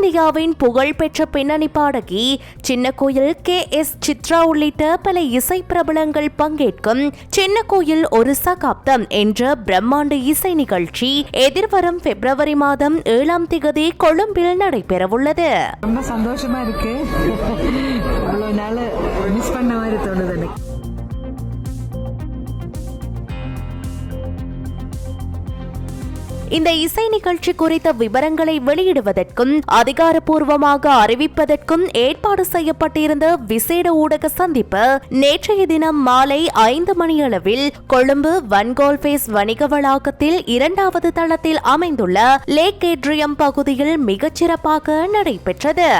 தென்னிந்தியாவின் புகழ்பெற்ற பின்னணி பாடகி சின்ன கோயில் KS சித்ரா உள்ளிட்ட பல இசை பிரபலங்கள் பங்கேற்கும் சின்ன கோயில் ஒரு சகாப்தம் என்ற பிரம்மாண்ட இசை நிகழ்ச்சி எதிர்வரும் பிப்ரவரி மாதம் 7ஆம் தேதி கொழும்பில் நடைபெறவுள்ளது. ரொம்ப சந்தோஷமா இருக்கு. இவ்வளவு நாள் மிஸ் பண்ண மாதிரி தோணுது எனக்கு. இந்த இசை நிகழ்ச்சி குறித்த விவரங்களை வெளியிடுவதற்கும் அதிகாரப்பூர்வமாக அறிவிப்பதற்கும் ஏற்பாடு செய்யப்பட்டிருந்த விசேட ஊடக சந்திப்பு நேற்றைய தினம் மாலை 5 மணியளவில் கொழும்பு வன்கோல்பேஸ் வணிக வளாகத்தில் 2வது தளத்தில் அமைந்துள்ள லேக் ஏட்ரியம் பகுதியில் மிகச்சிறப்பாக நடைபெற்றது.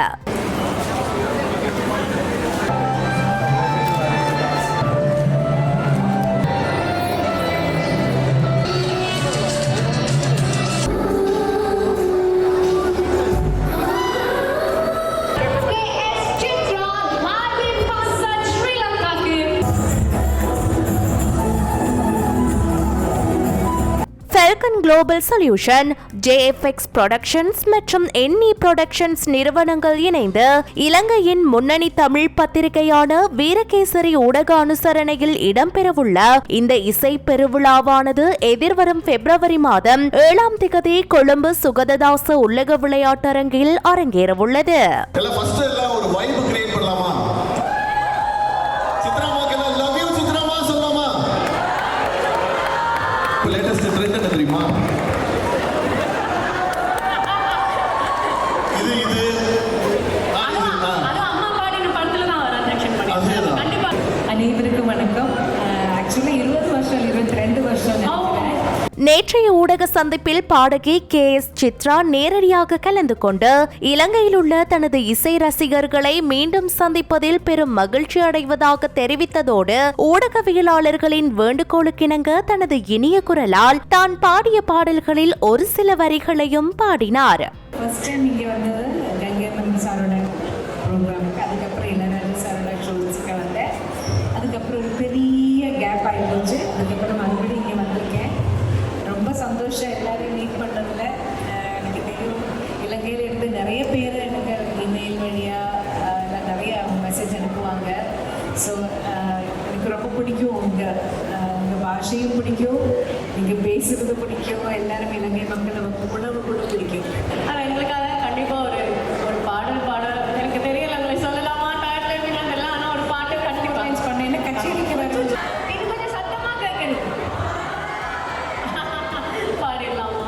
Falcon Global Solution, JFX Productions மற்றும் NE Productions நிறுவனங்கள் இணைந்து இலங்கையின் முன்னணி தமிழ் பத்திரிகையான வீரகேசரி ஊடக அனுசரணையில் இடம்பெறவுள்ள இந்த இசை பெருவிழாவானது எதிர்வரும் பிப்ரவரி மாதம் 7ஆம் தேதி கொழும்பு சுகததாச உள்ளக விளையாட்டரங்கில் அரங்கேறவுள்ளது. அனைவருக்கும் வணக்கம். ஆக்சுவலி 20 வருஷம் 22 வருஷம் நேற்றைய ஊடக சந்திப்பில் பாடகி KS சித்ரா நேரடியாக கலந்து கொண்டு இலங்கையில் உள்ள தனது இசை ரசிகர்களை மீண்டும் சந்திப்பதில் பெரும் மகிழ்ச்சி அடைவதாக தெரிவித்ததோடு ஊடகவியலாளர்களின் வேண்டுகோளுக்கிணங்க தனது இனிய குரலால் தான் பாடிய பாடல்களில் ஒரு சில வரிகளையும் பாடினார். அதுக்கப்புறம் ஒரு பெரிய கேப் ஆகிடுச்சு. அதுக்கப்புறம் மறுபடியும் இங்கே வந்திருக்கேன். ரொம்ப சந்தோஷம் எல்லாரையும் மீட் பண்ணுறதுல. எனக்கு தெரியும் இலங்கையில் இருந்து நிறைய பேர் எனக்கு இமெயில் வழியாக நிறைய மெசேஜ் அனுப்புவாங்க. ஸோ எனக்கு ரொம்ப பிடிக்கும். உங்கள் பாஷையும் பிடிக்கும், நீங்கள் பேசுகிறது பிடிக்கும். எல்லாரும் இலங்கை மக்கள் உணவு கூட பிடிக்கும். ஆனால் எங்களுக்காக கண்டிப்பாக ஒரு பாடல் பாட எனக்கு தெரியல. உங்களை சொல்லலாமா அதெல்லாம். ஆனால் ஒரு பாட்டு கண்டிப்பாக லைன்ஸ் பண்ணேன். கச்சேரிக்கு வரும் இது கொஞ்சம் சத்தமாக கேட்கணும். பாடிடலாமா?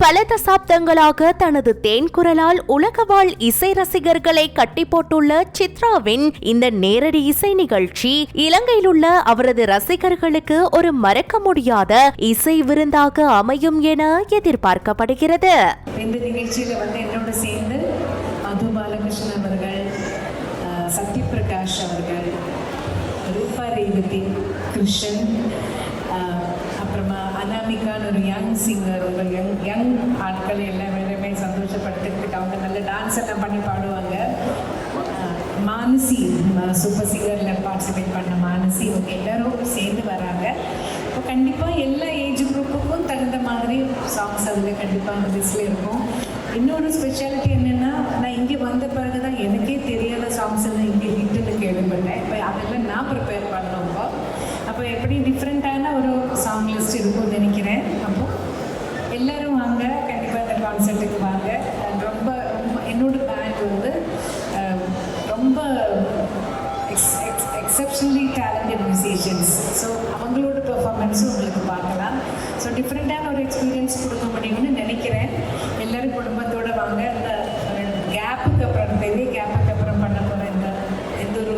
பல தசாப்தங்களாக தனது தேன்குரலால் உலகவாழ் இசை ரசிகர்களை கட்டி போட்டுள்ள சித்ராவின் இந்த நேரடி இசை நிகழ்ச்சி இலங்கையில் உள்ள அவரது ரசிகர்களுக்கு ஒரு மறக்க முடியாத இசை விருந்தாக அமையும் என எதிர்பார்க்கப்படுகிறது. இந்த நிகழ்ச்சியில என்னோட சேர்ந்து மது பாலகிருஷ்ணன் அவர்கள், சத்யபிரகாஷ் அவர்கள், ரூபா ரேவதி, கிருஷ்ணன், அப்புறமா அனாமிகான்னு ஒரு யங் சிங்கர், ஒரு யங் ஆட்கள் எல்லாமே சந்தோஷப்படுத்துறதுக்கு அவங்க நல்ல டான்ஸ் எல்லாம் பண்ணி பாடுவாங்க. மானசி சூப்பர் சிங்கரில் பார்ட்டிசிபேட் பண்ண மானசி, இவங்க எல்லாரும் சேர்ந்து வராங்க. இப்போ கண்டிப்பாக எல்லா ஏஜ் குரூப்புக்கும் தகுந்த மாதிரி சாங்ஸ் அதில் கண்டிப்பாக அந்த லிஸ்ட்டில் இருக்கும். இன்னொரு ஸ்பெஷாலிட்டி என்னென்னா, நான் இங்கே வந்த பிறகு தான் எனக்கே தெரியாத சாங்ஸ் எல்லாம் இங்கே ஹிட்டுன்னு கேள்விப்பட்டேன். இப்போ அதெல்லாம் நான் ப்ரிப்பேர் பண்ணோம். அப்போ எப்படி டிஃப்ரெண்ட் கேப்புக்கு அப்புறம் பெரிய கேப்புக்கு அப்புறம் பண்ண போகிற எந்த ஒரு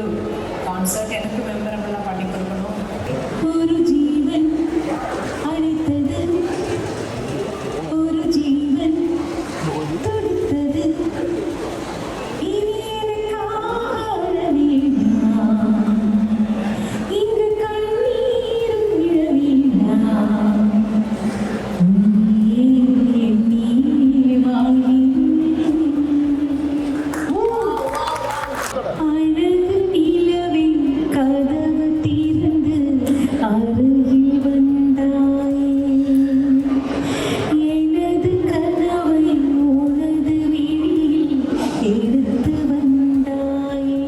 கான்சர்ட் எனக்கு மெமரபிளாக பண்ணி கொடுக்கணும். ஒரு ஜீவன் அழைத்தது, ஒரு ஜீவன் துடித்தது, இனி எனக்காக வேண்டாம், இங்கு கண்ணீரும் விழவேண்டாம், நீ வாழி அழகு நிலவின் கதவு திறந்து அருகில் வந்தாயே, எனது கனவை உனது விழியில் எடுத்து வந்தாயே,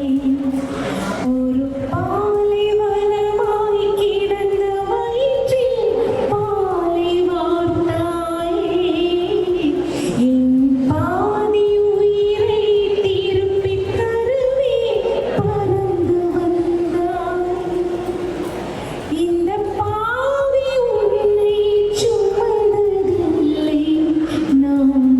ஒரு பாலைவனமாய் கிடந்த வயிற்றில் பாலை வார்த்தாயே, என் பாதி உயிரை திருப்பித் தருவே பறந்து வந்தாய், இந்த பாவி உன்னை சுமந்ததில்லை நானும்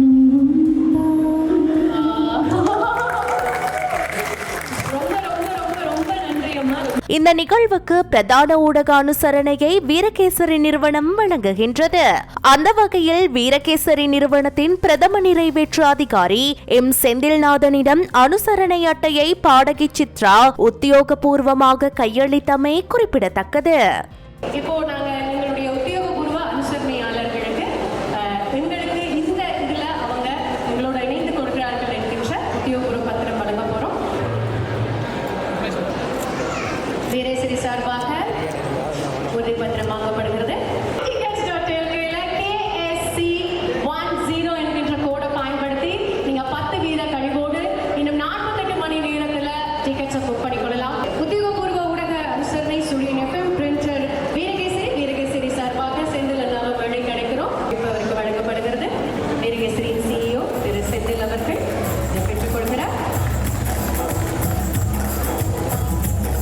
ரொம்ப நன்றி அம்மா. இந்த நிகழ்வுக்கு பிரதான ஊடக அனுசரணையை வீரகேசரி நிறுவனம் வழங்குகின்றது. அந்த வகையில் வீரகேசரி நிறுவனத்தின் பிரதம நிறைவேற்று அதிகாரி எம் செந்தில்நாதனிடம் அனுசரணை அட்டையை பாடகி சித்ரா உத்தியோகபூர்வமாக கையளித்தமை குறிப்பிடத்தக்கது. இப்போ நாங்க